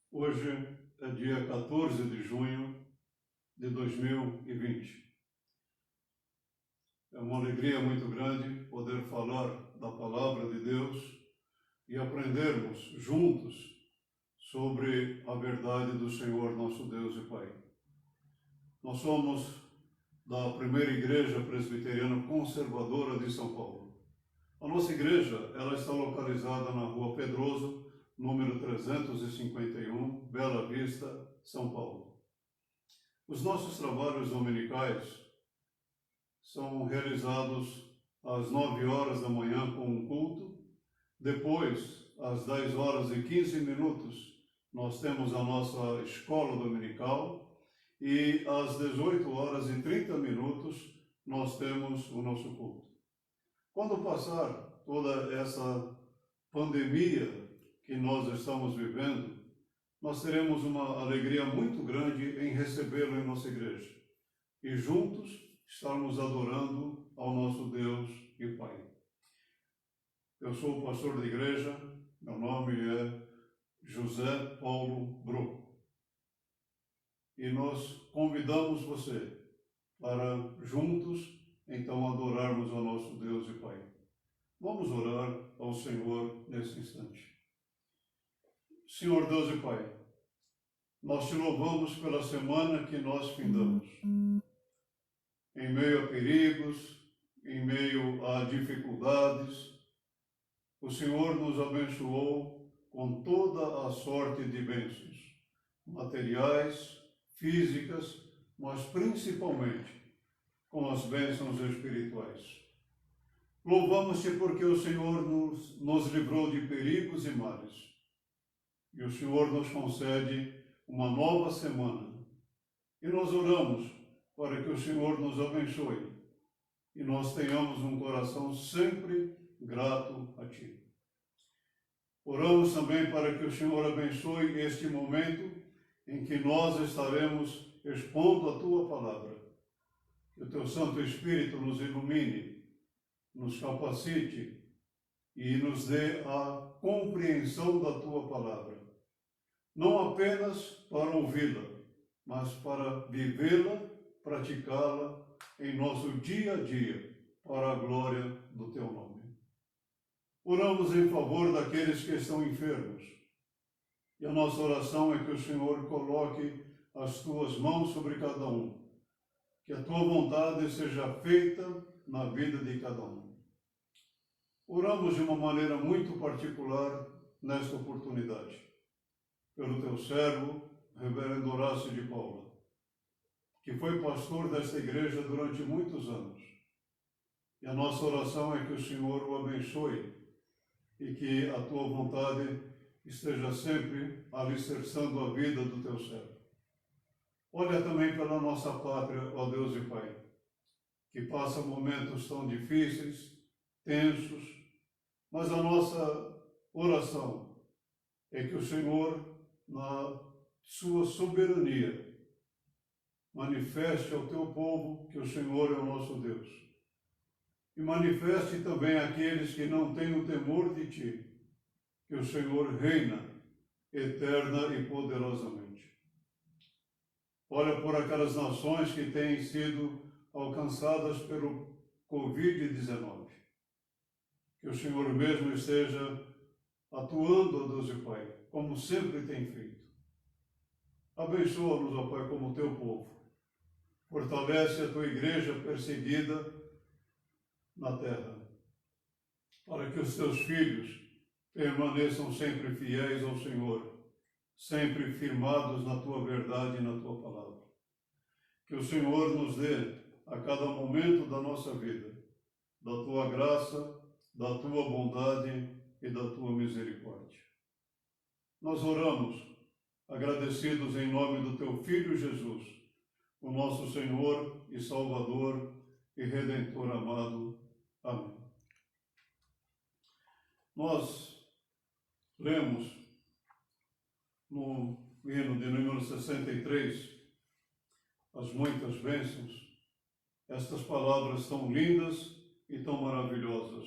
Hoje é dia 14 de junho de 2020. É uma alegria muito grande poder falar da palavra de Deus e aprendermos juntos sobre a verdade do Senhor nosso Deus e Pai. Nós somos da primeira igreja presbiteriana conservadora de São Paulo. A nossa igreja ela está localizada na Rua Pedroso, número 351, Bela Vista, São Paulo. Os nossos trabalhos dominicais são realizados às 9 horas da manhã com um culto. Depois, às 10 horas e 15 minutos, nós temos a nossa escola dominical e às 18 horas e 30 minutos nós temos o nosso culto. Quando passar toda essa pandemia que nós estamos vivendo, nós teremos uma alegria muito grande em recebê-lo em nossa igreja e juntos estarmos adorando ao nosso Deus e Pai. Eu sou o pastor da igreja, meu nome é José Paulo Bro. E nós convidamos você para juntos, então, adorarmos ao nosso Deus e Pai. Vamos orar ao Senhor nesse instante. Senhor Deus e Pai, nós te louvamos pela semana que nós findamos. Em meio a perigos, em meio a dificuldades, o Senhor nos abençoou com toda a sorte de bênçãos, materiais, físicas, mas principalmente com as bênçãos espirituais. Louvamos-te porque o Senhor nos livrou de perigos e males. E o Senhor nos concede uma nova semana. E nós oramos para que o Senhor nos abençoe e nós tenhamos um coração sempre grato a Ti. Oramos também para que o Senhor abençoe este momento em que nós estaremos expondo a Tua palavra. Que o Teu Santo Espírito nos ilumine, nos capacite e nos dê a compreensão da Tua palavra. Não apenas para ouvi-la, mas para vivê-la, praticá-la em nosso dia a dia, para a glória do Teu nome. Oramos em favor daqueles que estão enfermos. E a nossa oração é que o Senhor coloque as Tuas mãos sobre cada um. Que a Tua vontade seja feita na vida de cada um. Oramos de uma maneira muito particular nesta oportunidade pelo Teu servo, Reverendo Horácio de Paula, que foi pastor desta igreja durante muitos anos. E a nossa oração é que o Senhor o abençoe e que a Tua vontade esteja sempre alicerçando a vida do Teu servo. Olha também pela nossa pátria, ó Deus e Pai, que passa momentos tão difíceis, tensos, mas a nossa oração é que o Senhor, na sua soberania, manifeste ao Teu povo que o Senhor é o nosso Deus. E manifeste também àqueles que não têm o temor de Ti, que o Senhor reina eterna e poderosamente. Olha por aquelas nações que têm sido alcançadas pelo Covid-19. Que o Senhor mesmo esteja atuando, ó Deus e Pai, como sempre tem feito. Abençoa-nos, ó Pai, como Teu povo. Fortalece a Tua igreja perseguida na terra, para que os Teus filhos permaneçam sempre fiéis ao Senhor, sempre firmados na Tua verdade e na Tua palavra. Que o Senhor nos dê, a cada momento da nossa vida, da Tua graça, da Tua bondade e da Tua misericórdia. Nós oramos, agradecidos em nome do Teu Filho Jesus, o nosso Senhor e Salvador e Redentor amado. Amém. Nós lemos no hino de número 63, as muitas bênçãos, estas palavras tão lindas e tão maravilhosas.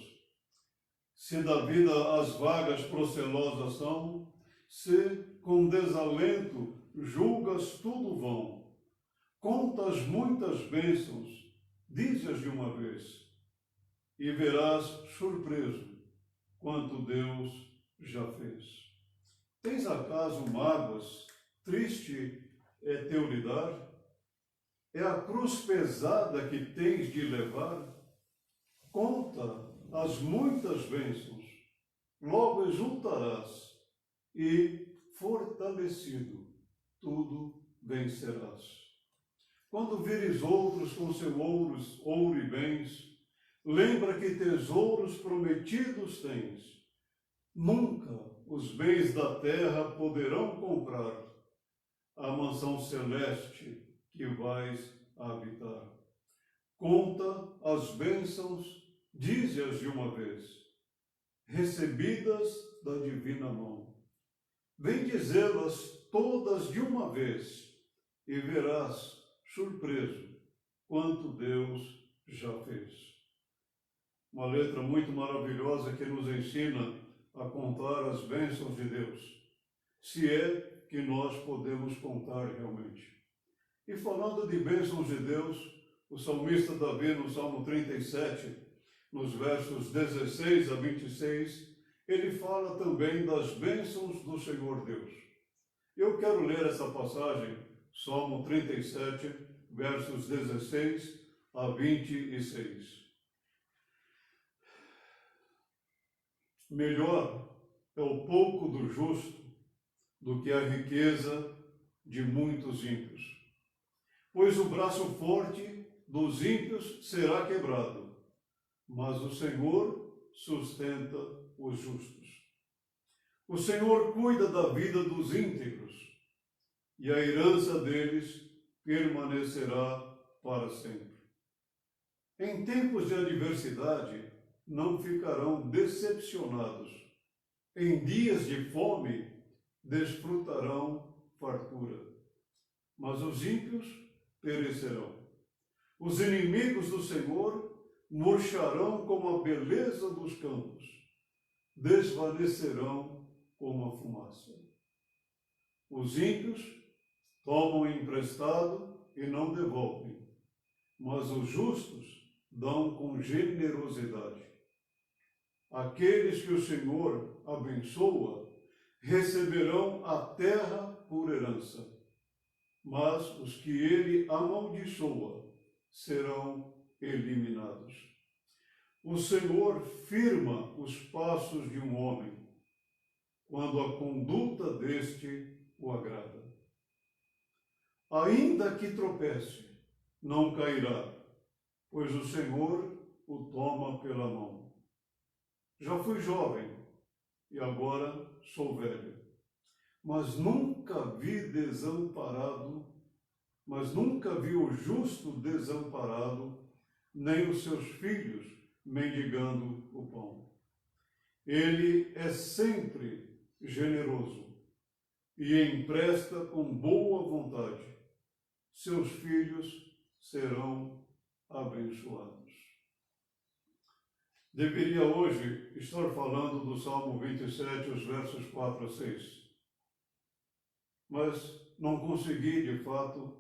Se da vida as vagas procelosas são, Se com desalento julgas tudo vão, contas muitas bênçãos, dize-as de uma vez, e verás surpreso quanto Deus já fez. Tens acaso mágoas? Triste é teu lidar? É a cruz pesada que tens de levar? Conta as muitas bênçãos, logo exultarás, e, fortalecido, tudo vencerás. Quando vires outros com seus ouro e bens, lembra que tesouros prometidos tens. Nunca os bens da terra poderão comprar a mansão celeste que vais habitar. Conta as bênçãos, dize-as de uma vez, recebidas da divina mão. Vem dizê-las todas de uma vez, e verás, surpreso, quanto Deus já fez. Uma letra muito maravilhosa que nos ensina a contar as bênçãos de Deus, se é que nós podemos contar realmente. E falando de bênçãos de Deus, o salmista Davi, no Salmo 37, nos versos 16 a 26, ele fala também das bênçãos do Senhor Deus. Eu quero ler essa passagem, Salmo 37, versos 16 a 26. Melhor é o pouco do justo do que a riqueza de muitos ímpios. Pois o braço forte dos ímpios será quebrado, mas o Senhor sustenta os justos. O Senhor cuida da vida dos íntegros, e a herança deles permanecerá para sempre. Em tempos de adversidade, não ficarão decepcionados. Em dias de fome, desfrutarão fartura. Mas os ímpios perecerão. Os inimigos do Senhor murcharão como a beleza dos campos, desvanecerão como a fumaça. Os ímpios tomam emprestado e não devolvem, mas os justos dão com generosidade. Aqueles que o Senhor abençoa receberão a terra por herança, mas os que ele amaldiçoa serão eliminados. O Senhor firma os passos de um homem, quando a conduta deste o agrada. Ainda que tropece, não cairá, pois o Senhor o toma pela mão. Já fui jovem e agora sou velho, mas nunca vi o justo desamparado, nem os seus filhos mendigando o pão. Ele é sempre generoso e empresta com boa vontade. Seus filhos serão abençoados. Deveria hoje estar falando do Salmo 27, os versos 4 a 6. Mas não consegui, de fato,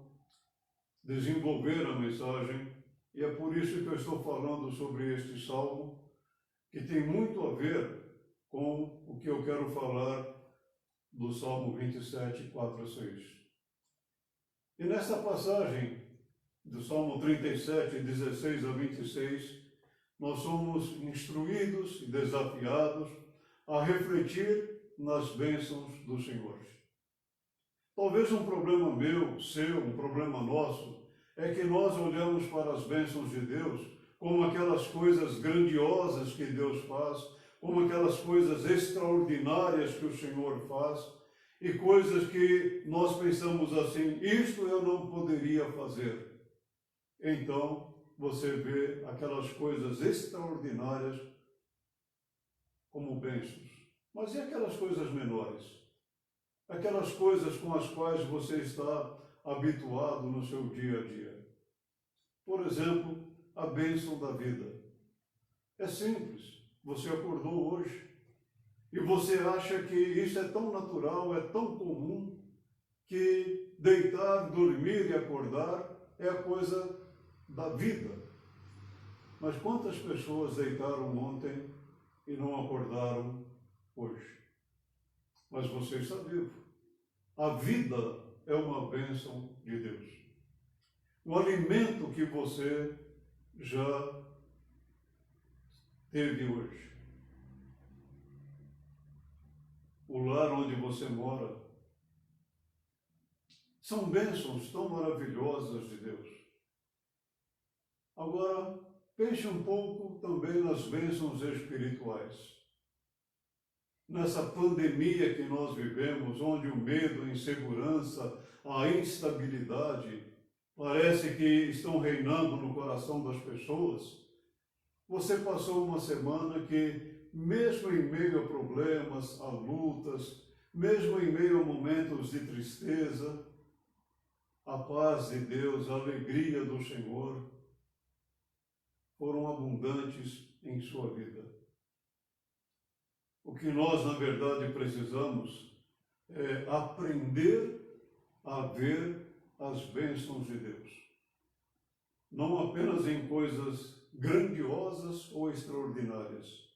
desenvolver a mensagem, e é por isso que eu estou falando sobre este salmo, que tem muito a ver com o que eu quero falar do Salmo 27, 4 a 6. E nessa passagem do Salmo 37, 16 a 26, nós somos instruídos e desafiados a refletir nas bênçãos do Senhor. Talvez um problema meu, seu, um problema nosso, é que nós olhamos para as bênçãos de Deus como aquelas coisas grandiosas que Deus faz, como aquelas coisas extraordinárias que o Senhor faz, e coisas que nós pensamos assim, isto eu não poderia fazer. Então, você vê aquelas coisas extraordinárias como bênçãos. Mas e aquelas coisas menores? Aquelas coisas com as quais você está habituado no seu dia a dia. Por exemplo, a bênção da vida. É simples. Você acordou hoje. E você acha que isso é tão natural, é tão comum, que deitar, dormir e acordar é a coisa da vida. Mas quantas pessoas deitaram ontem e não acordaram hoje? Mas você está vivo. A vida é uma bênção de Deus. O alimento que você já teve hoje. O lar onde você mora. São bênçãos tão maravilhosas de Deus. Agora, pense um pouco também nas bênçãos espirituais. Nessa pandemia que nós vivemos, onde o medo, a insegurança, a instabilidade parece que estão reinando no coração das pessoas, você passou uma semana que, mesmo em meio a problemas, a lutas, mesmo em meio a momentos de tristeza, a paz de Deus, a alegria do Senhor foram abundantes em sua vida. O que nós, na verdade, precisamos é aprender a ver as bênçãos de Deus. Não apenas em coisas grandiosas ou extraordinárias,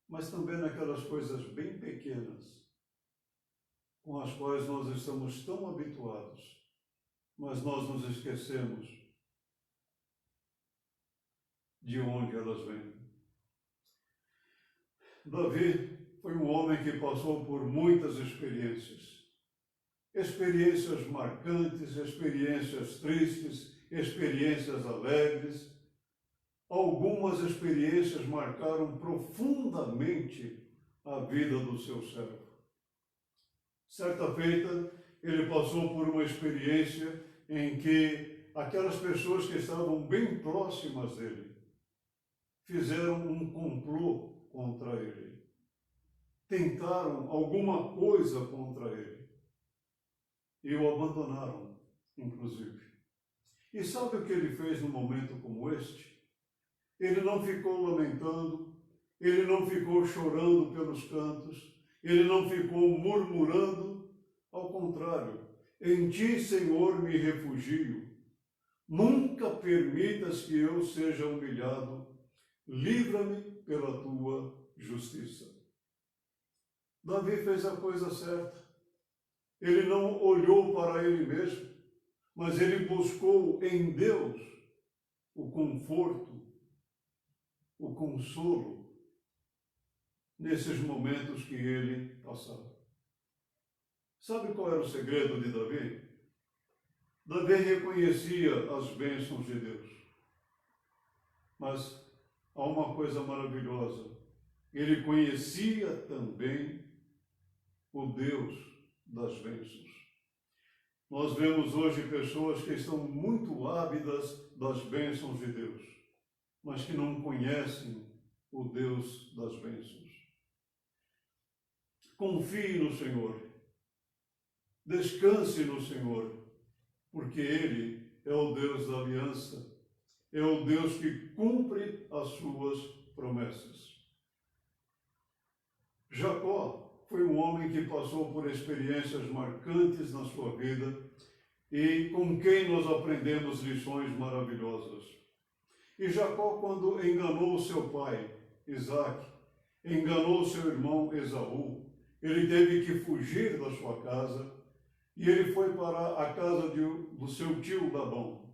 mas também naquelas coisas bem pequenas, com as quais nós estamos tão habituados, mas nós nos esquecemos de onde elas vêm. Davi foi um homem que passou por muitas experiências. Experiências marcantes, experiências tristes, experiências alegres. Algumas experiências marcaram profundamente a vida do seu servo. Certa feita, ele passou por uma experiência em que aquelas pessoas que estavam bem próximas dele fizeram um complô contra ele. Tentaram alguma coisa contra ele. E o abandonaram, inclusive. E sabe o que ele fez num momento como este? Ele não ficou lamentando, ele não ficou chorando pelos cantos, ele não ficou murmurando. Ao contrário, em ti, Senhor, me refugio. Nunca permitas que eu seja humilhado. Livra-me pela tua justiça. Davi fez a coisa certa. Ele não olhou para ele mesmo, mas ele buscou em Deus o conforto, o consolo nesses momentos que ele passava. Sabe qual era o segredo de Davi? Davi reconhecia as bênçãos de Deus. Mas há uma coisa maravilhosa. Ele conhecia também o Deus das bênçãos. Nós vemos hoje pessoas que estão muito ávidas das bênçãos de Deus, mas que não conhecem o Deus das bênçãos. Confie no Senhor. Descanse no Senhor, porque Ele é o Deus da aliança, é o Deus que cumpre as suas promessas. Jacó foi um homem que passou por experiências marcantes na sua vida e com quem nós aprendemos lições maravilhosas. E Jacó, quando enganou seu pai, Isaque, enganou seu irmão Esaú, ele teve que fugir da sua casa e ele foi para a casa do seu tio Labão.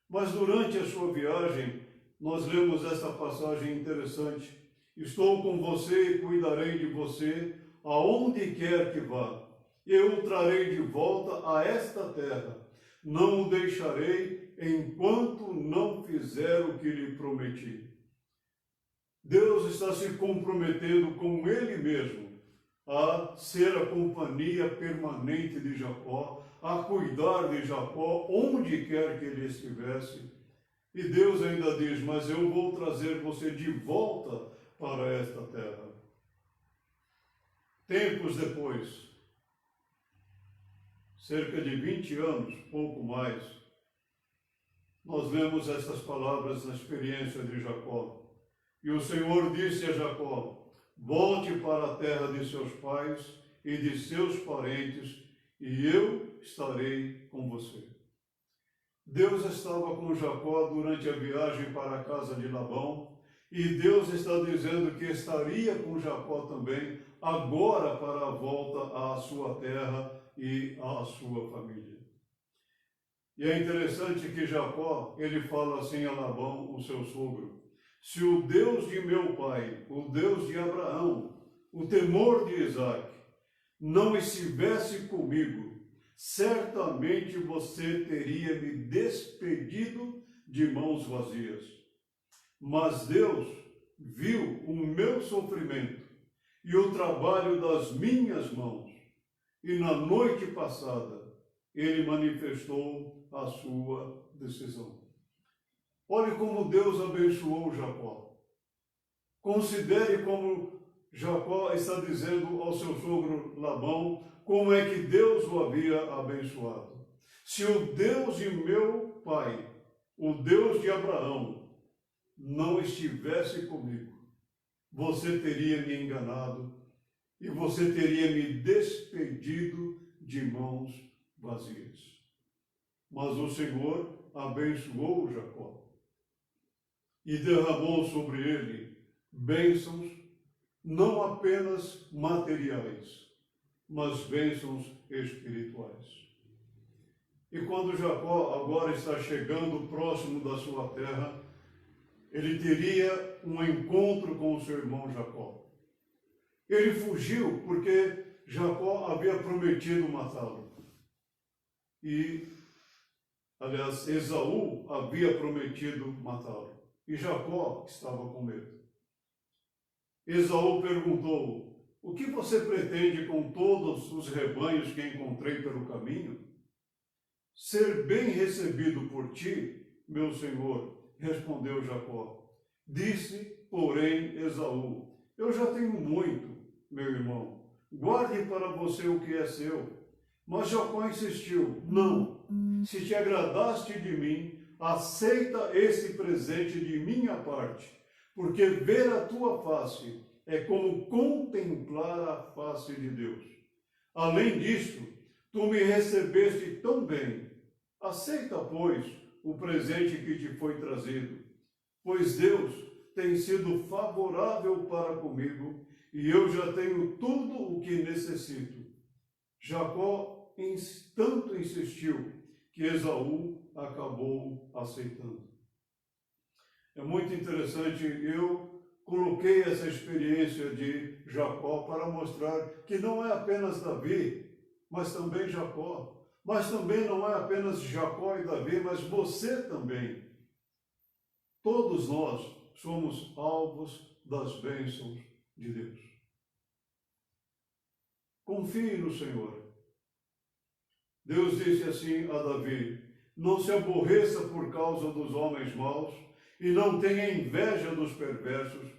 Mas durante a sua viagem, nós lemos esta passagem interessante. Estou com você e cuidarei de você aonde quer que vá. Eu o trarei de volta a esta terra. Não o deixarei enquanto não fizer o que lhe prometi. Deus está se comprometendo com Ele mesmo a ser a companhia permanente de Jacó, a cuidar de Jacó onde quer que ele estivesse. E Deus ainda diz, mas eu vou trazer você de volta para esta terra. Tempos depois, cerca de 20 anos, pouco mais, nós vemos estas palavras na experiência de Jacó. E o Senhor disse a Jacó, volte para a terra de seus pais e de seus parentes, e eu estarei com você. Deus estava com Jacó durante a viagem para a casa de Labão, e Deus está dizendo que estaria com Jacó também, agora para a volta à sua terra e à sua família. E é interessante que Jacó, ele fala assim a Labão, o seu sogro: se o Deus de meu pai, o Deus de Abraão, o temor de Isaque, não estivesse comigo, certamente você teria me despedido de mãos vazias. Mas Deus viu o meu sofrimento e o trabalho das minhas mãos, e na noite passada ele manifestou a sua decisão. Olhe como Deus abençoou Jacó. Considere como Jacó está dizendo ao seu sogro Labão como é que Deus o havia abençoado. Se o Deus de meu pai, o Deus de Abraão, não estivesse comigo, você teria me enganado e você teria me despedido de mãos vazias. Mas o Senhor abençoou Jacó e derramou sobre ele bênçãos não apenas materiais, mas bênçãos espirituais. E quando Jacó agora está chegando próximo da sua terra, ele teria um encontro com o seu irmão Jacó. Ele fugiu porque Jacó havia prometido matá-lo. E, aliás, Esaú havia prometido matá-lo. E Jacó estava com medo. Esaú perguntou: o que você pretende com todos os rebanhos que encontrei pelo caminho? Ser bem recebido por ti, meu senhor, respondeu Jacó. Disse, porém, Esaú: eu já tenho muito, meu irmão, guarde para você o que é seu. Mas Jacó insistiu: não, se te agradaste de mim, aceita esse presente de minha parte, porque ver a tua face é como contemplar a face de Deus. Além disso, tu me recebeste tão bem. Aceita, pois, o presente que te foi trazido, pois Deus tem sido favorável para comigo e eu já tenho tudo o que necessito. Jacó tanto insistiu que Esaú acabou aceitando. É muito interessante, eu coloquei essa experiência de Jacó para mostrar que não é apenas Davi, mas também Jacó. Mas também não é apenas Jacó e Davi, mas você também. Todos nós somos alvos das bênçãos de Deus. Confie no Senhor. Deus disse assim a Davi: não se aborreça por causa dos homens maus e não tenha inveja dos perversos,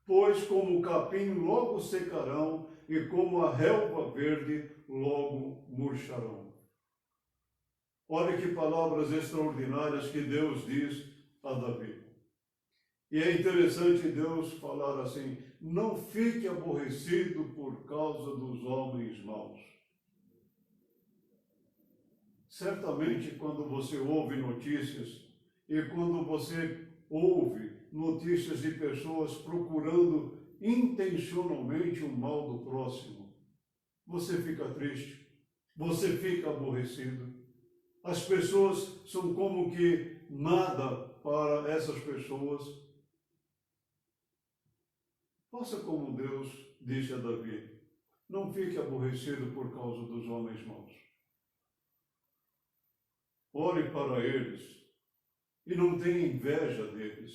pois como o capim logo secarão e como a relva verde logo murcharão. Olha que palavras extraordinárias que Deus diz a Davi. E é interessante Deus falar assim: não fique aborrecido por causa dos homens maus. Certamente, quando você ouve notícias e quando você ouve notícias de pessoas procurando intencionalmente o mal do próximo, você fica triste, você fica aborrecido. As pessoas são como que nada para essas pessoas. Faça como Deus disse a Davi: não fique aborrecido por causa dos homens maus. Ore para eles e não tenha inveja deles,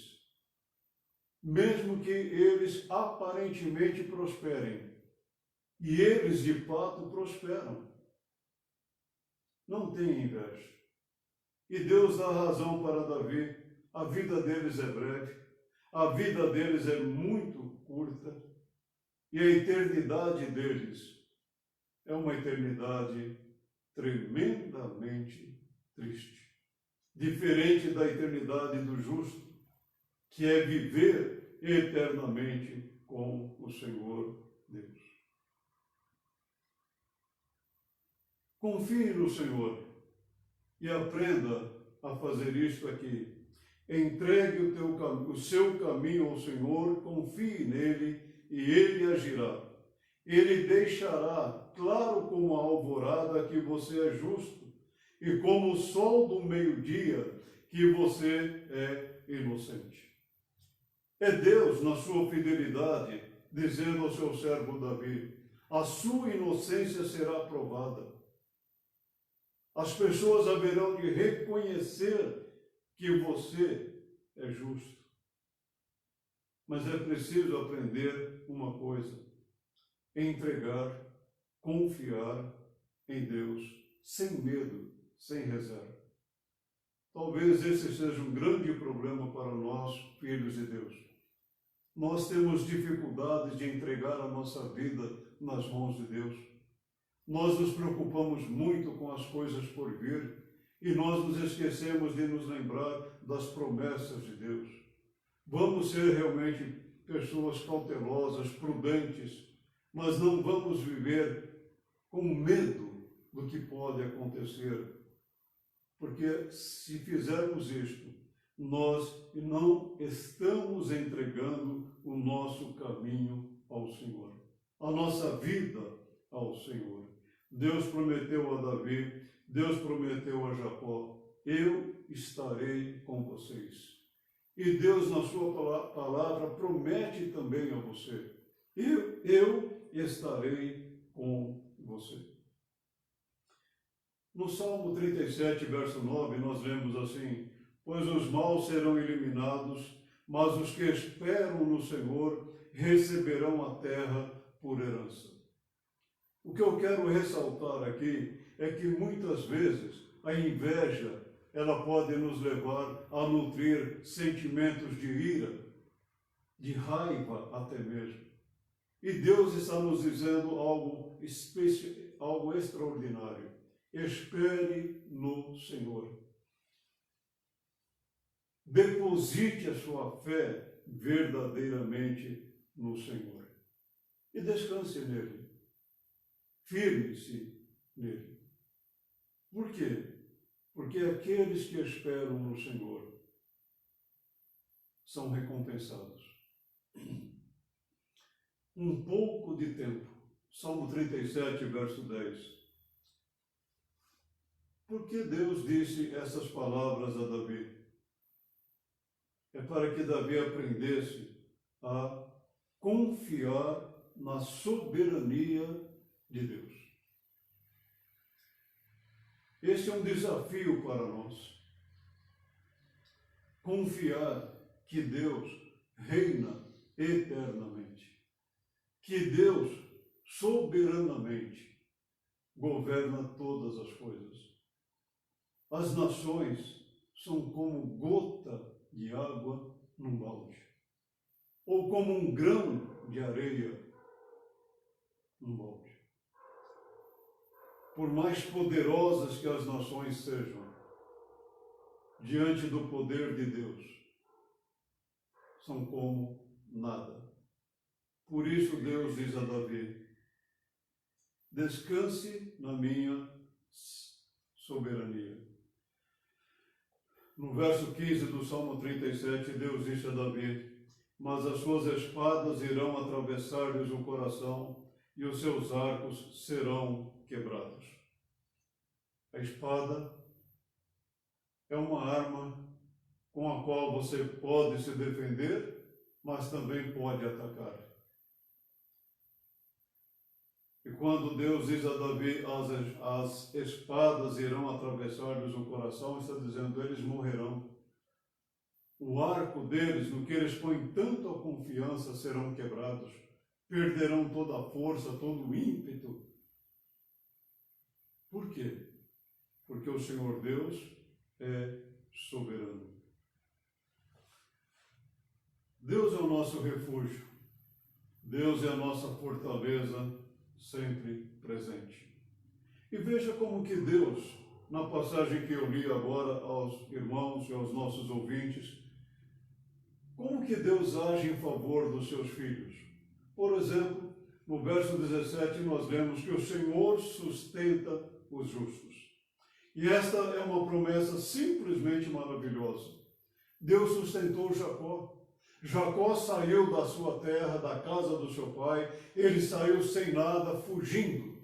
mesmo que eles aparentemente prosperem, e eles de fato prosperam. Não tenha inveja. E Deus dá razão para Davi: a vida deles é breve, a vida deles é muito curta, e a eternidade deles é uma eternidade tremendamente triste. Diferente da eternidade do justo, que é viver eternamente com o Senhor Deus. Confie no Senhor e aprenda a fazer isto aqui. Entregue o seu caminho ao Senhor, confie nele e ele agirá. Ele deixará claro como a alvorada que você é justo e como o sol do meio-dia que você é inocente. É Deus, na sua fidelidade, dizendo ao seu servo Davi: a sua inocência será provada. As pessoas haverão de reconhecer que você é justo. Mas é preciso aprender uma coisa: entregar, confiar em Deus, sem medo, sem reserva. Talvez esse seja um grande problema para nós, filhos de Deus. Nós temos dificuldades de entregar a nossa vida nas mãos de Deus. Nós nos preocupamos muito com as coisas por vir e nós nos esquecemos de nos lembrar das promessas de Deus. Vamos ser realmente pessoas cautelosas, prudentes, mas não vamos viver com medo do que pode acontecer. Porque se fizermos isto, nós não estamos entregando o nosso caminho ao Senhor, a nossa vida ao Senhor. Deus prometeu a Davi, Deus prometeu a Jacó: eu estarei com vocês. E Deus, na sua palavra, promete também a você: eu estarei com você. No Salmo 37, verso 9, nós lemos assim: pois os maus serão eliminados, mas os que esperam no Senhor receberão a terra por herança. O que eu quero ressaltar aqui é que muitas vezes a inveja, ela pode nos levar a nutrir sentimentos de ira, de raiva até mesmo. E Deus está nos dizendo algo especial, algo extraordinário: espere no Senhor. Deposite a sua fé verdadeiramente no Senhor e descanse nele. Firme-se nele. Por quê? Porque aqueles que esperam no Senhor são recompensados. Um pouco de tempo. Salmo 37, verso 10. Por que Deus disse essas palavras a Davi? É para que Davi aprendesse a confiar na soberania de Deus. Esse é um desafio para nós. Confiar que Deus reina eternamente. Que Deus soberanamente governa todas as coisas. As nações são como gota de água num balde, ou como um grão de areia num balde. Por mais poderosas que as nações sejam, diante do poder de Deus, são como nada. Por isso Deus diz a Davi: descanse na minha soberania. No verso 15 do Salmo 37, Deus disse a Davi: mas as suas espadas irão atravessar-lhes o coração e os seus arcos serão quebrados. A espada é uma arma com a qual você pode se defender, mas também pode atacar. E quando Deus diz a Davi: as espadas irão atravessar-lhes o coração, está dizendo: eles morrerão. O arco deles, no que eles põem tanto a confiança, serão quebrados. Perderão toda a força, todo o ímpeto. Por quê? Porque o Senhor Deus é soberano. Deus é o nosso refúgio. Deus é a nossa fortaleza sempre presente. E veja como que Deus, na passagem que eu li agora aos irmãos e aos nossos ouvintes, como que Deus age em favor dos seus filhos. Por exemplo, no verso 17 nós lemos que o Senhor sustenta os justos. E esta é uma promessa simplesmente maravilhosa. Deus sustentou Jacó. Jacó saiu da sua terra, da casa do seu pai, ele saiu sem nada, fugindo.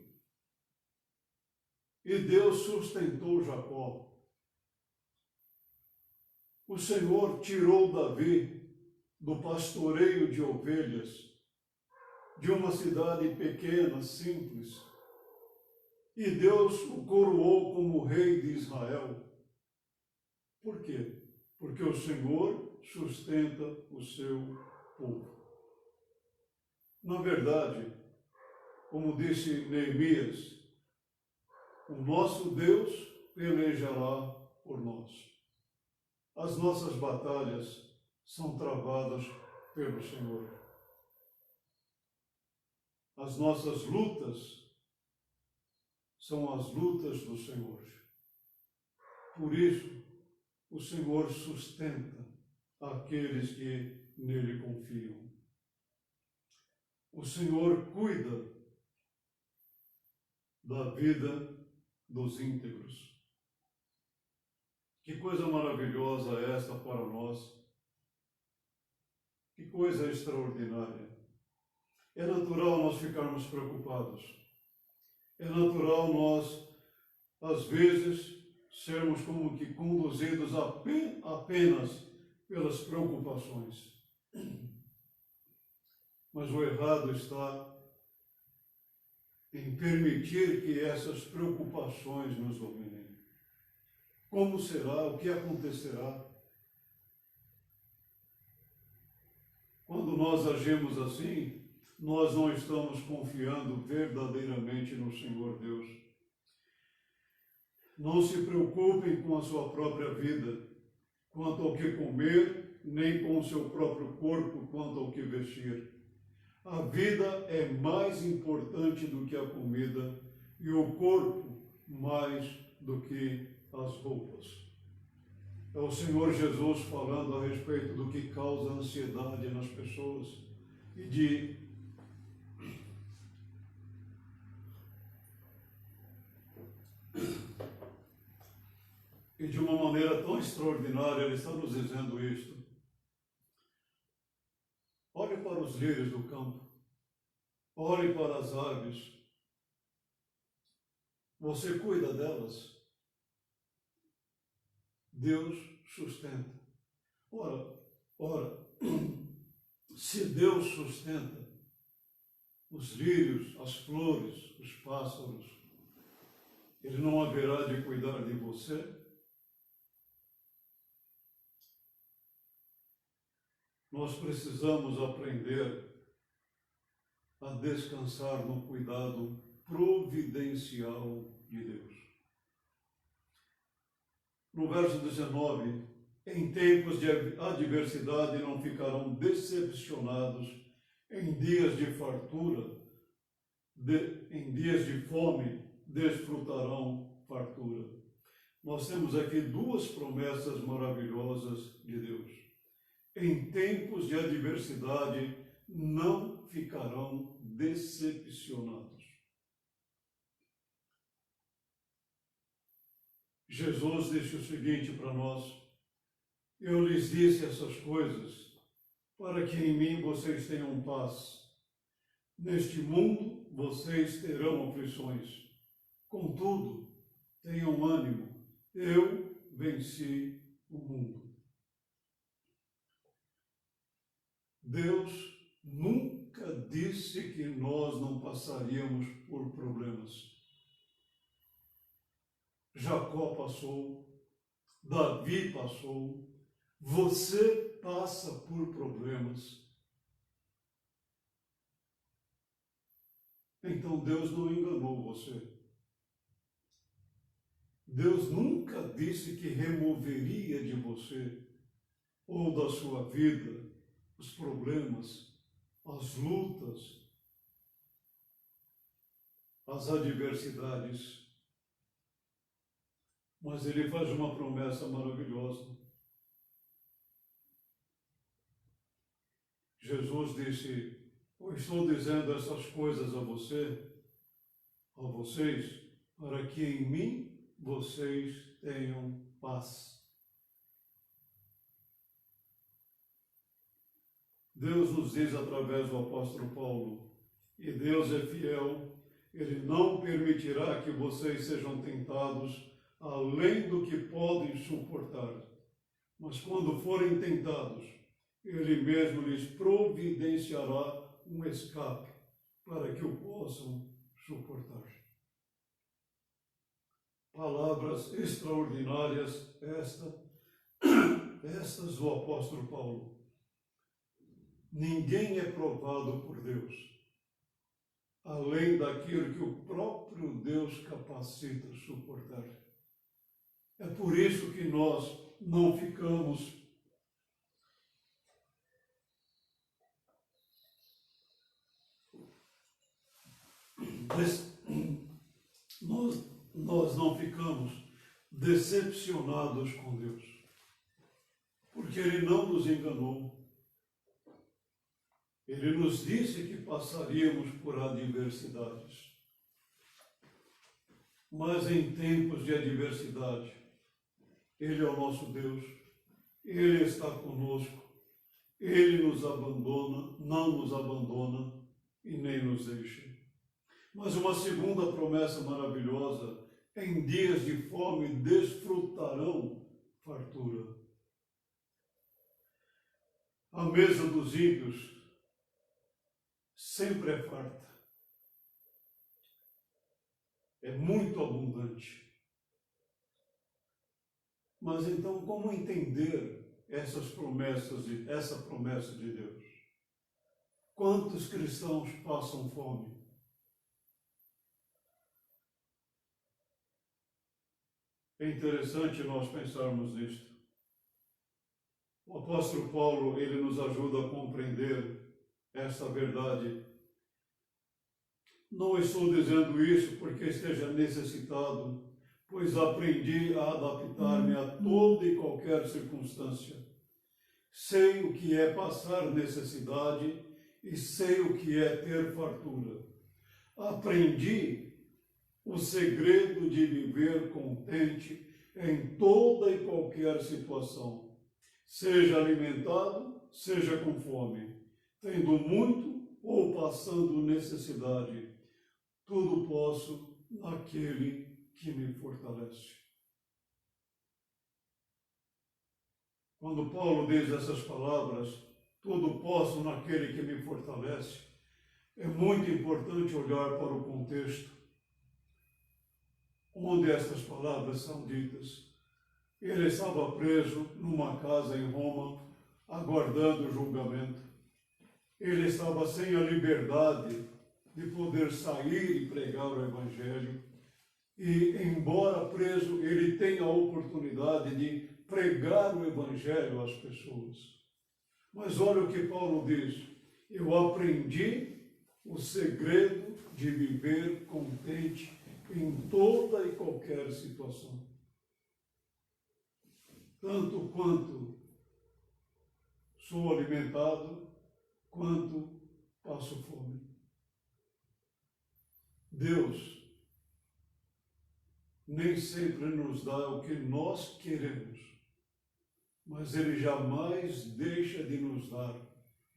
E Deus sustentou Jacó. O Senhor tirou Davi do pastoreio de ovelhas, de uma cidade pequena, simples, e Deus o coroou como rei de Israel. Por quê? Porque o Senhor sustenta o seu povo. Na verdade, como disse Neemias, o nosso Deus pelejará por nós. As nossas batalhas são travadas pelo Senhor. As nossas lutas são as lutas do Senhor. Por isso, o Senhor sustenta aqueles que nele confiam. O Senhor cuida da vida dos íntegros. Que coisa maravilhosa é esta para nós. Que coisa extraordinária. É natural nós ficarmos preocupados. É natural nós, às vezes, sermos como que conduzidos apenas pelas preocupações. Mas o errado está em permitir que essas preocupações nos dominem. Como será? O que acontecerá? Quando nós agimos assim, nós não estamos confiando verdadeiramente no Senhor Deus. Não se preocupem com a sua própria vida, quanto ao que comer, nem com o seu próprio corpo, quanto ao que vestir. A vida é mais importante do que a comida e o corpo mais do que as roupas. É o Senhor Jesus falando a respeito do que causa ansiedade nas pessoas e de uma maneira tão extraordinária, Ele está nos dizendo isto. Olhe para os lírios do campo. Olhe para as aves. Você cuida delas. Deus sustenta. Ora, se Deus sustenta os lírios, as flores, os pássaros, Ele não haverá de cuidar de você? Nós precisamos aprender a descansar no cuidado providencial de Deus. No verso 19, em tempos de adversidade não ficarão decepcionados, em dias de fartura, em dias de fome, desfrutarão fartura. Nós temos aqui duas promessas maravilhosas de Deus. Em tempos de adversidade não ficarão decepcionados. Jesus disse o seguinte para nós: eu lhes disse essas coisas para que em mim vocês tenham paz. Neste mundo vocês terão aflições. Contudo, tenham ânimo. Eu venci o mundo. Deus nunca disse que nós não passaríamos por problemas. Jacó passou, Davi passou, você passa por problemas. Então Deus não enganou você. Deus nunca disse que removeria de você ou da sua vida os problemas, as lutas, as adversidades. Mas Ele faz uma promessa maravilhosa. Jesus disse: Eu estou dizendo essas coisas a vocês, para que em mim vocês tenham paz. Deus nos diz através do apóstolo Paulo, e Deus é fiel, Ele não permitirá que vocês sejam tentados além do que podem suportar. Mas quando forem tentados, Ele mesmo lhes providenciará um escape para que o possam suportar. Palavras extraordinárias estas do apóstolo Paulo. Ninguém é provado por Deus, além daquilo que o próprio Deus capacita a suportar. É por isso que nós não ficamos nós não ficamos decepcionados com Deus, porque Ele não nos enganou. Ele nos disse que passaríamos por adversidades. Mas em tempos de adversidade, Ele é o nosso Deus, Ele está conosco, Ele nos abandona, não nos abandona e nem nos deixa. Mas uma segunda promessa maravilhosa, em dias de fome desfrutarão fartura. A mesa dos ímpios sempre é farta, é muito abundante. Mas então, como entender essa promessa de Deus? Quantos cristãos passam fome? É interessante nós pensarmos nisto. O apóstolo Paulo, ele nos ajuda a compreender essa verdade. Não estou dizendo isso porque esteja necessitado, pois aprendi a adaptar-me a toda e qualquer circunstância. Sei o que é passar necessidade e sei o que é ter fartura. Aprendi o segredo de viver contente em toda e qualquer situação, seja alimentado, seja com fome, tendo muito ou passando necessidade. Tudo posso naquele que me fortalece. Quando Paulo diz essas palavras, tudo posso naquele que me fortalece, é muito importante olhar para o contexto onde estas palavras são ditas. Ele estava preso numa casa em Roma, aguardando o julgamento. Ele estava sem a liberdade de poder sair e pregar o Evangelho. E, embora preso, ele tem a oportunidade de pregar o Evangelho às pessoas. Mas olha o que Paulo diz: eu aprendi o segredo de viver contente em toda e qualquer situação. Tanto quanto sou alimentado, quanto passo fome. Deus nem sempre nos dá o que nós queremos, mas Ele jamais deixa de nos dar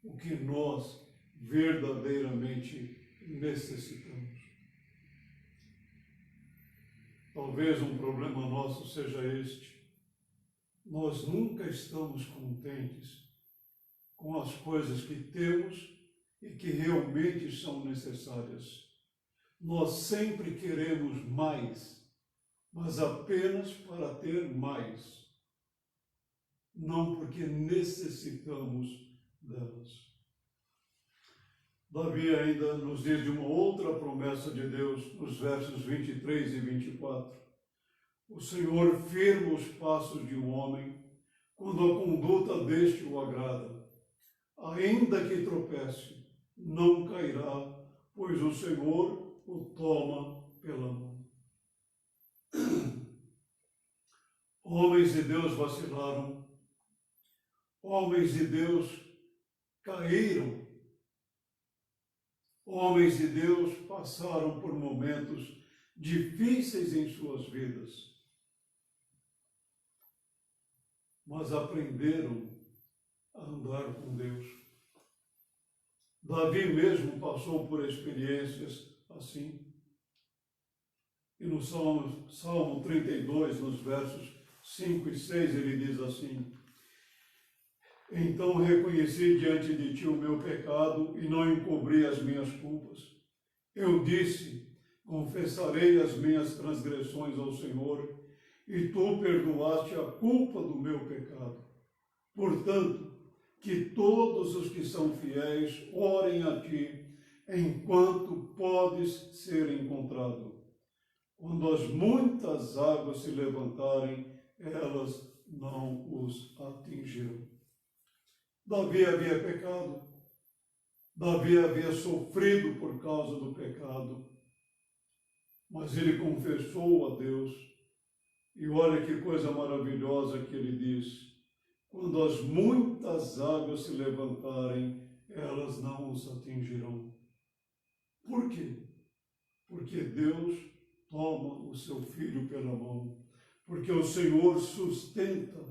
o que nós verdadeiramente necessitamos. Talvez um problema nosso seja este: nós nunca estamos contentes com as coisas que temos e que realmente são necessárias. Nós sempre queremos mais, mas apenas para ter mais, não porque necessitamos delas. Davi ainda nos diz de uma outra promessa de Deus, nos versos 23 e 24. O Senhor firma os passos de um homem, quando a conduta deste o agrada. Ainda que tropece, não cairá, pois o Senhor o toma pela mão. Homens de Deus vacilaram, homens de Deus caíram, Homens de Deus passaram por momentos difíceis em suas vidas, mas aprenderam a andar com Deus. Davi mesmo passou por experiências assim. E no Salmo 32, nos versos 5 e 6, ele diz assim: Então reconheci diante de ti o meu pecado e não encobri as minhas culpas. Eu disse, confessarei as minhas transgressões ao Senhor, e tu perdoaste a culpa do meu pecado. Portanto, que todos os que são fiéis orem a ti, enquanto podes ser encontrado. Quando as muitas águas se levantarem, elas não os atingirão. Davi havia pecado, Davi havia sofrido por causa do pecado, mas ele confessou a Deus, e olha que coisa maravilhosa que ele diz: quando as muitas águas se levantarem, elas não os atingirão. Por quê? Porque Deus toma o seu filho pela mão, porque o Senhor sustenta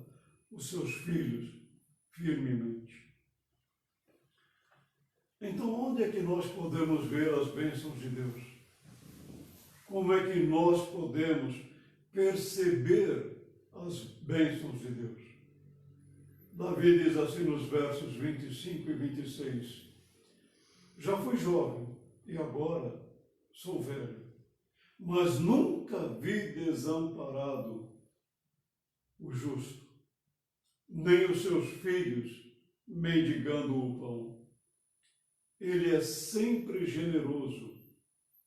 os seus filhos firmemente. Então, onde é que nós podemos ver as bênçãos de Deus? Como é que nós podemos perceber as bênçãos de Deus? Davi diz assim nos versos 25 e 26, já fui jovem e agora sou velho, mas nunca vi desamparado o justo, nem os seus filhos mendigando o pão. Ele é sempre generoso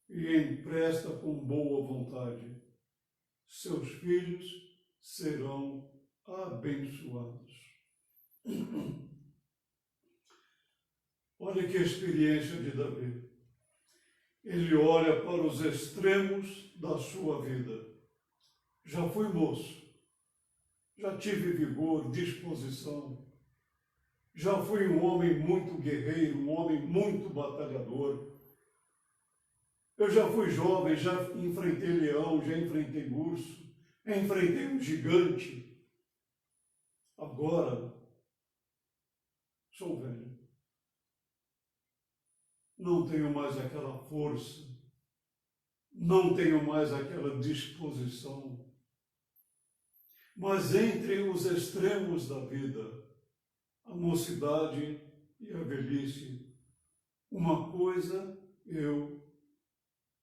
e empresta com boa vontade. Seus filhos serão abençoados. Olha que experiência de Davi. Ele olha para os extremos da sua vida. Já fui moço, já tive vigor, disposição, já fui um homem muito guerreiro, um homem muito batalhador. Eu já fui jovem, já enfrentei leão, já enfrentei urso, enfrentei um gigante. Agora, sou velho. Não tenho mais aquela força, não tenho mais aquela disposição. Mas entre os extremos da vida, a mocidade e a velhice, uma coisa eu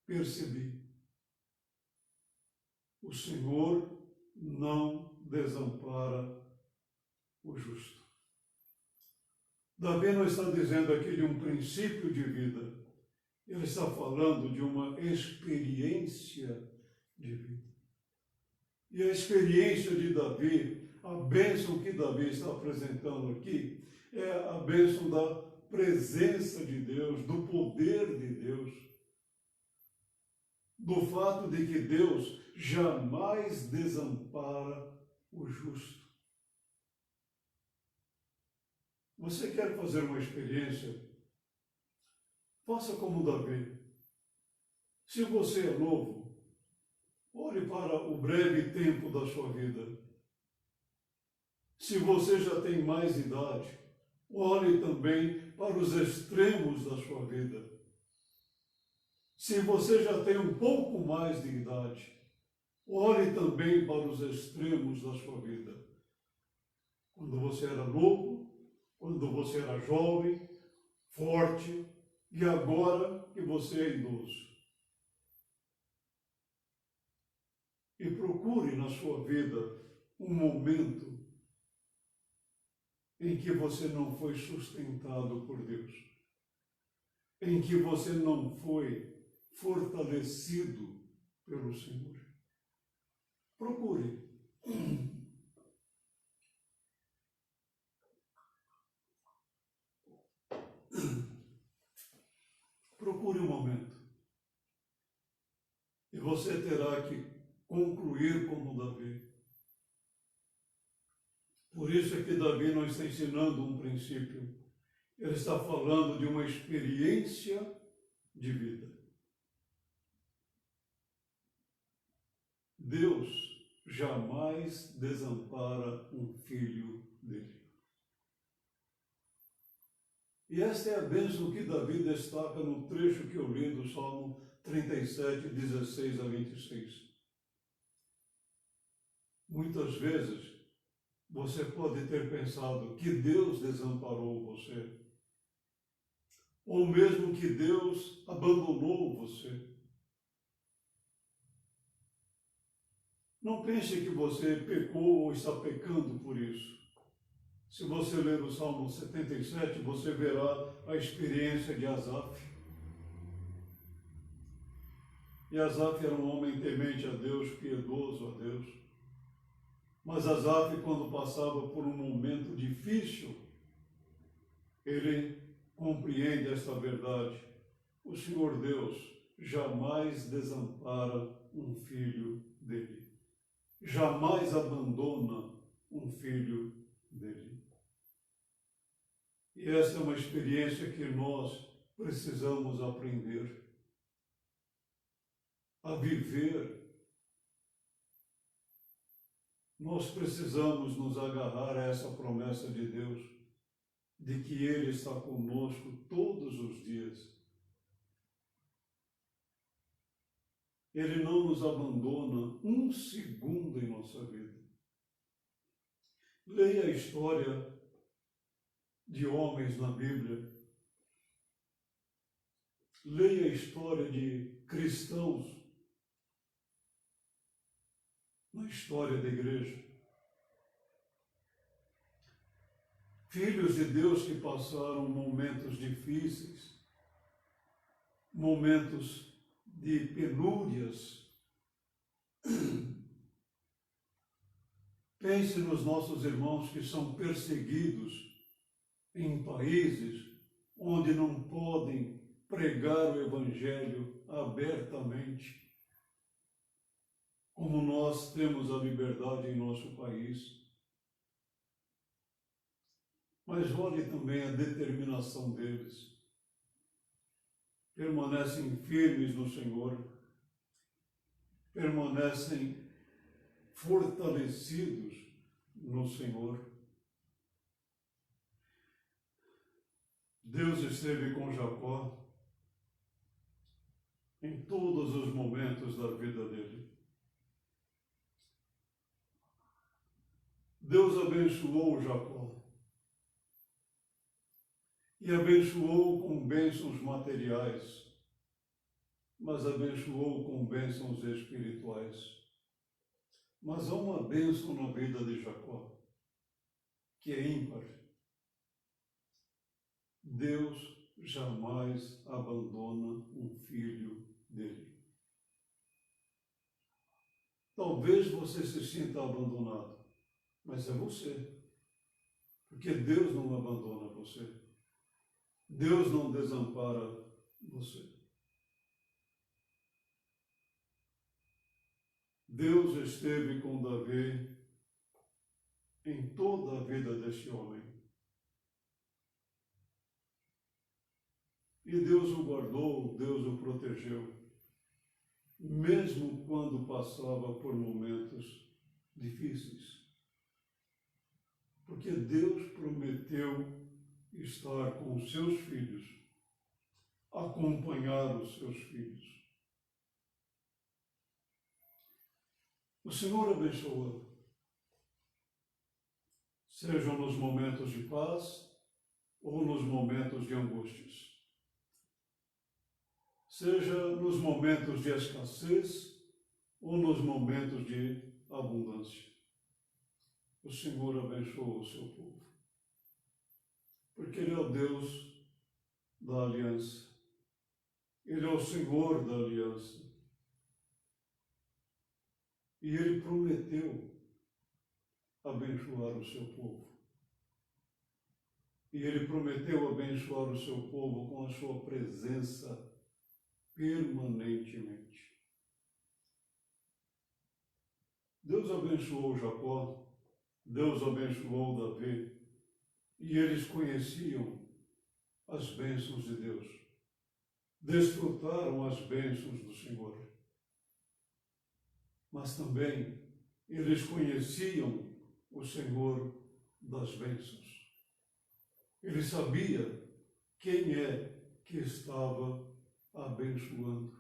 percebi: o Senhor não desampara o justo. Davi não está dizendo aqui de um princípio de vida, ele está falando de uma experiência de vida. E a experiência de Davi, a bênção que Davi está apresentando aqui, é a bênção da presença de Deus, do poder de Deus, do fato de que Deus jamais desampara o justo. Você quer fazer uma experiência? Faça como Davi. Se você é novo, olhe para o breve tempo da sua vida. Se você já tem mais idade, olhe também para os extremos da sua vida. Se você já tem um pouco mais de idade, olhe também para os extremos da sua vida. Quando você era novo, quando você era jovem, forte, e agora que você é idoso. E procure na sua vida um momento em que você não foi sustentado por Deus, em que você não foi fortalecido pelo Senhor. Procure. Procure um momento. E você terá que concluir como Davi. Por isso é que Davi não está ensinando um princípio. Ele está falando de uma experiência de vida. Deus jamais desampara um filho dele. E esta é a bênção que Davi destaca no trecho que eu li do Salmo 37, 16 a 26. Muitas vezes você pode ter pensado que Deus desamparou você, ou mesmo que Deus abandonou você. Não pense que você pecou ou está pecando por isso. Se você ler o Salmo 77, você verá a experiência de Asaf. E Asaf era um homem temente a Deus, piedoso a Deus. Mas Asaf, quando passava por um momento difícil, ele compreende esta verdade. O Senhor Deus jamais desampara um filho dele. Jamais abandona um filho dele. E essa é uma experiência que nós precisamos aprender a viver. Nós precisamos nos agarrar a essa promessa de Deus, de que Ele está conosco todos os dias. Ele não nos abandona um segundo em nossa vida. Leia a história de homens na Bíblia. Leia a história de cristãos na história da igreja. Filhos de Deus que passaram momentos difíceis, momentos de penúrias. Pense nos nossos irmãos que são perseguidos em países onde não podem pregar o Evangelho abertamente, como nós temos a liberdade em nosso país. Mas olhe também a determinação deles. Permanecem firmes no Senhor, permanecem fortalecidos no Senhor. Deus esteve com Jacó em todos os momentos da vida dele. Deus abençoou Jacó e abençoou com bênçãos materiais, mas abençoou com bênçãos espirituais. Mas há uma bênção na vida de Jacó, que é ímpar. Deus jamais abandona um filho dele. Talvez você se sinta abandonado, mas é você. Porque Deus não abandona você. Deus não desampara você. Deus esteve com Davi em toda a vida deste homem. E Deus o guardou, Deus o protegeu, mesmo quando passava por momentos difíceis. Porque Deus prometeu estar com os seus filhos, acompanhar os seus filhos. O Senhor abençoa, sejam nos momentos de paz ou nos momentos de angústias. Seja nos momentos de escassez ou nos momentos de abundância. O Senhor abençoa o seu povo. Porque Ele é o Deus da aliança. Ele é o Senhor da aliança. E Ele prometeu abençoar o seu povo. E Ele prometeu abençoar o seu povo com a sua presença permanentemente. Deus abençoou Jacó, Deus abençoou Davi, e eles conheciam as bênçãos de Deus. desfrutaram as bênçãos do Senhor. Mas também eles conheciam o Senhor das bênçãos. Ele sabia quem é que estava abençoando.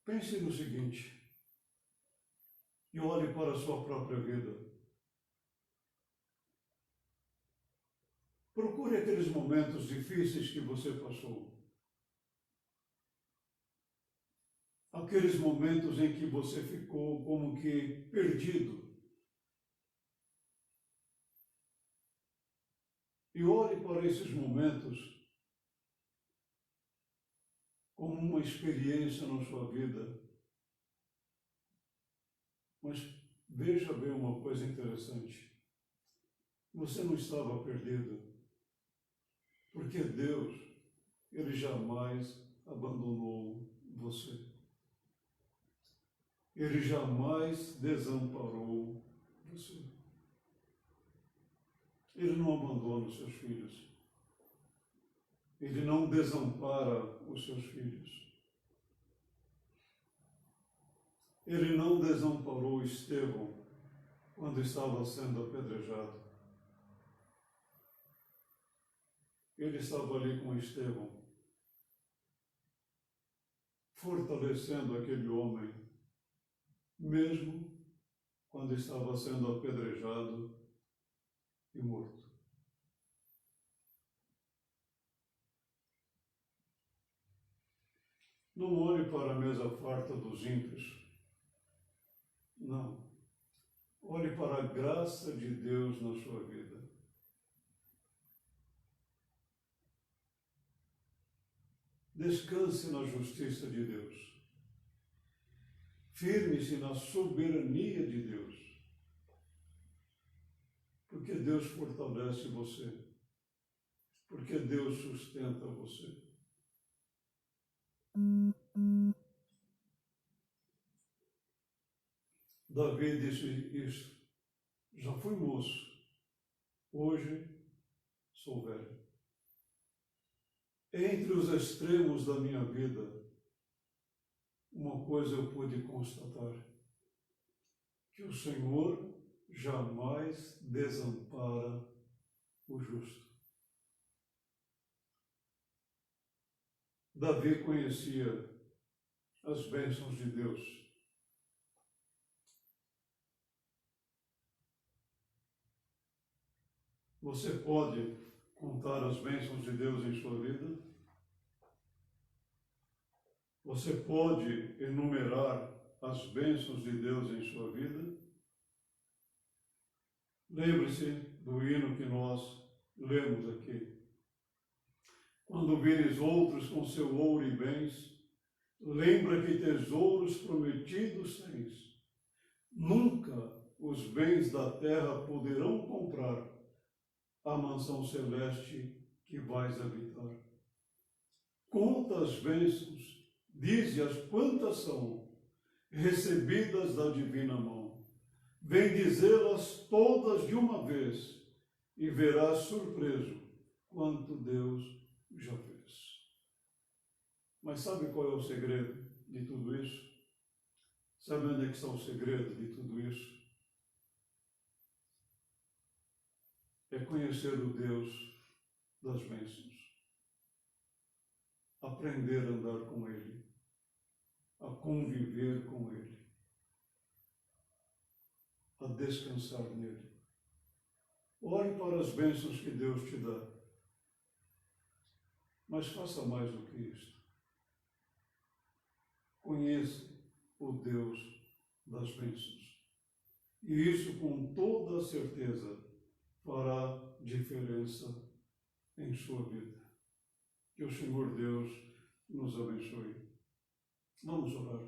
Pense no seguinte, e olhe para a sua própria vida. Procure aqueles momentos difíceis que você passou. Aqueles momentos em que você ficou como que perdido. E olhe para esses momentos como uma experiência na sua vida. Mas veja bem uma coisa interessante. Você não estava perdido, porque Deus, Ele jamais abandonou você. Ele jamais desamparou você. Ele não abandona os seus filhos. Ele não desampara os seus filhos. Ele não desamparou Estevão quando estava sendo apedrejado. Ele estava ali com Estevão, fortalecendo aquele homem, mesmo quando estava sendo apedrejado e morto. Não olhe para a mesa farta dos ímpios. Não. Olhe para a graça de Deus na sua vida. Descanse na justiça de Deus. Firme-se na soberania de Deus. Porque Deus fortalece você. Porque Deus sustenta você. Davi disse isso. Já fui moço. Hoje sou velho. Entre os extremos da minha vida, uma coisa eu pude constatar, que o Senhor jamais desampara o justo. Davi conhecia as bênçãos de Deus. Você pode contar as bênçãos de Deus em sua vida? Você pode enumerar as bênçãos de Deus em sua vida? Lembre-se do hino que nós lemos aqui. Quando vires outros com seu ouro e bens, lembra que tesouros prometidos tens. Nunca os bens da terra poderão comprar a mansão celeste que vais habitar. Conta as bênçãos, dize-as quantas são, recebidas da divina mão. Vem dizê-las todas de uma vez, e verás surpreso quanto Deus já fez. Mas sabe qual é o segredo de tudo isso? Sabe onde é que está o segredo de tudo isso? É conhecer o Deus das bênçãos. Aprender a andar com Ele. A conviver com Ele. A descansar nele. Olhe para as bênçãos que Deus te dá. Mas faça mais do que isto. Conheça o Deus das bênçãos. E isso, com toda a certeza, fará diferença em sua vida. Que o Senhor Deus nos abençoe. Vamos orar.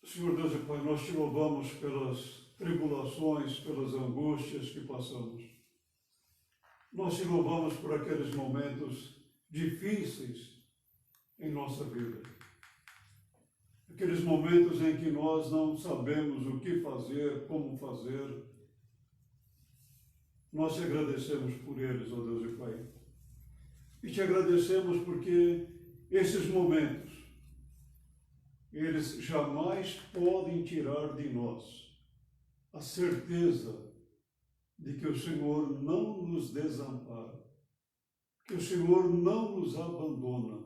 Senhor Deus e Pai, nós te louvamos pelas tribulações, pelas angústias que passamos. Nós te louvamos por aqueles momentos difíceis em nossa vida. aqueles momentos em que nós não sabemos o que fazer, como fazer, nós te agradecemos por eles, ó Deus e Pai. E te agradecemos porque esses momentos, eles jamais podem tirar de nós a certeza de que o Senhor não nos desampara, que o Senhor não nos abandona,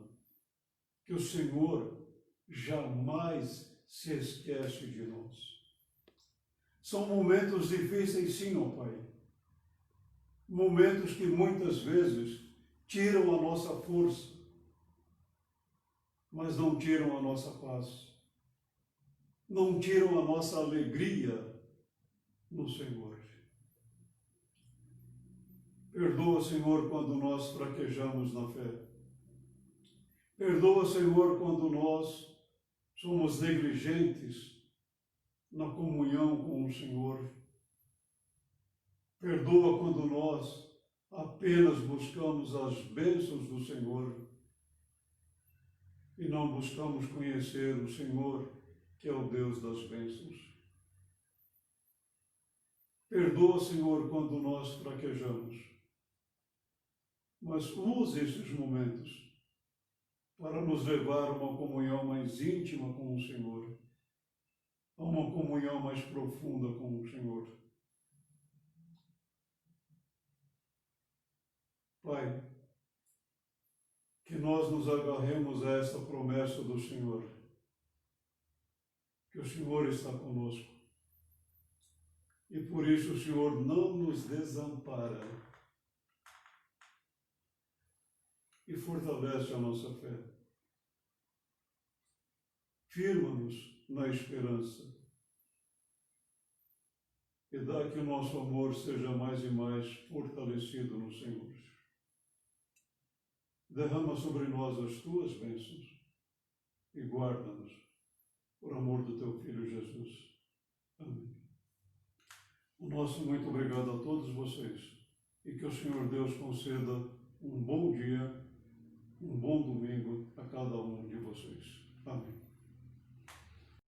que o Senhor jamais se esquece de nós. São momentos difíceis, sim, ó Pai. Momentos que muitas vezes tiram a nossa força, mas não tiram a nossa paz, não tiram a nossa alegria no Senhor. Perdoa, Senhor, quando nós fraquejamos na fé. Perdoa, Senhor, quando nós somos negligentes na comunhão com o Senhor. Perdoa quando nós apenas buscamos as bênçãos do Senhor e não buscamos conhecer o Senhor, que é o Deus das bênçãos. Perdoa, Senhor, quando nós fraquejamos, mas use esses momentos para nos levar a uma comunhão mais íntima com o Senhor, a uma comunhão mais profunda com o Senhor. Pai, que nós nos agarremos a esta promessa do Senhor, que o Senhor está conosco, e por isso o Senhor não nos desampara e fortalece a nossa fé. Firma-nos na esperança e dá que o nosso amor seja mais e mais fortalecido no Senhor. Derrama sobre nós as tuas bênçãos e guarda-nos por amor do teu Filho Jesus. Amém. O nosso muito obrigado a todos vocês e que o Senhor Deus conceda um bom dia, um bom domingo a cada um de vocês. Amém.